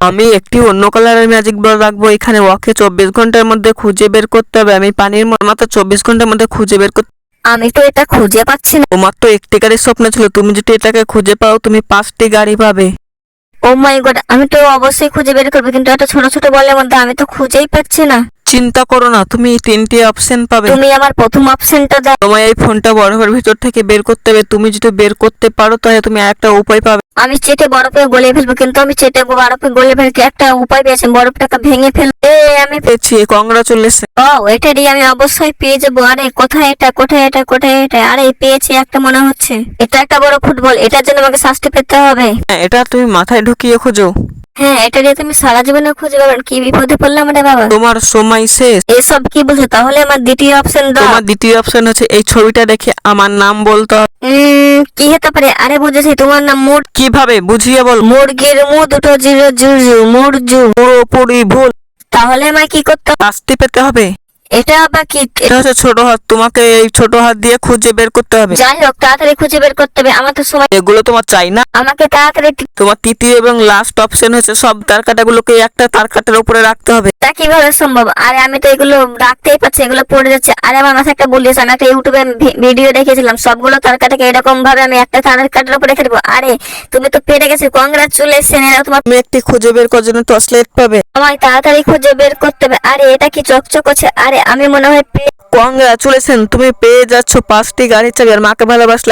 আমি একটি অন্য কালারের ম্যাজিক বল রাখবো এখানে। ওকে 24 ঘন্টার মধ্যে খুঁজে বের করতে হবে। আমি পানির মাত্র 24 ঘন্টার মধ্যে খুঁজে বের করতে। আমি তো এটা খুঁজে পাচ্ছি না। তোমার তো একটি গাড়ির স্বপ্ন ছিল, তুমি যদি এটাকে খুঁজে পাও তুমি 5টি গাড়ি পাবে। ও মাই গড, আমি তো অবশ্যই খুঁজে বের করবো, কিন্তু একটা ছোট ছোট বলের মধ্যে আমি তো খুঁজেই পাচ্ছি না। চিন্তা করো না, তুমি 3টি অপশন পাবে। তুমি আমার প্রথম অপশনটা দাও। তোমার এই ফোনটা বরফের ভিতর থেকে বের করতে হবে। তুমি যদি বের করতে পারো তাহলে তুমি আরেকটা উপায় পাবে। আমি চেটে বরফে গলে ফেলবো, কিন্তু আমি চেটে বরফে গলে ফেলতে একটা উপায় পেয়েছি, বরফটাকে ভেঙে ফেলতে। আমি পেয়েছি, কংগ্রাচুলেশন। ও এটা দিয়ে আমি অবশ্যই পেয়ে যাবো। আরে কোথায় এটা, কোথায় এটা, কোথায় এটা? আরে পেয়েছি একটা মনে হচ্ছে। এটা একটা বড় ফুটবল, এটার জন্য আমাকে শাস্তি পেতে হবে। হ্যাঁ, এটা তুমি মাথায় ঢুকিয়ে খোঁজো। হ্যাঁ, এটা দিয়ে তুমি সারা জীবনে খুঁজে পাবেন। কি বিপদে পড়লাম রে বাবা। তোমার সময় শেষ। এসব কি বলছো? তাহলে আমার দ্বিতীয় অপশন দাও। তোমার দ্বিতীয় অপশন হচ্ছে এই ছবিটা দেখে আমার নাম বলতে হবে। কি হতে পারে? আরে বুঝেছি, তোমার নাম কিভাবে বুঝিয়ে বল। মুরগির মু দুটো জিরো জুজু মুরজু। পুরোপুরি ভুল। তাহলে আমায় কি করতে হবে? শাস্তি পেতে হবে। এটা আবার কি? এটা হচ্ছে ছোট হাত, তোমাকে এই ছোট হাত দিয়ে খুঁজে বের করতে হবে। যাই হোক, তাড়াতাড়ি খুঁজে বের করতে হবে, আমার তো সময়। এগুলো তোমার চাই না। আমাকে তাড়াতাড়ি। তোমার তৃতীয় এবং লাস্ট অপশন হচ্ছে সব তার কাটাগুলোকে একটা তার কাটার উপরে রাখতে হবে। তা কিভাবে সম্ভব? আরে আমি তো এগুলো রাখতেই পারছি, এগুলো পড়ে যাচ্ছে। আরে আমার মাথায় একটা বলিস, আমি একটা ইউটিউবে ভিডিও দেখেছিলাম, সবগুলো তারকাটাকে এরকম ভাবে আমি একটা তার কাটার উপরে রেখে দেবো। আরে তুমি তো পেরে গেছো, কংগ্রাচুলেশন। এরা তোমার। তুমি একটি খুঁজে বের করার জন্য টর্চলাইট পাবে। আমায় তাড়াতাড়ি খুঁজে বের করতে হবে। আরে এটা কি চকচক করছে? আরে আমি মনে হয় কংগ্রাচুলেশন, তুমি পেয়ে যাচ্ছ 5টি গাড়ির চাবি। আর মাকে ভালোবাসলে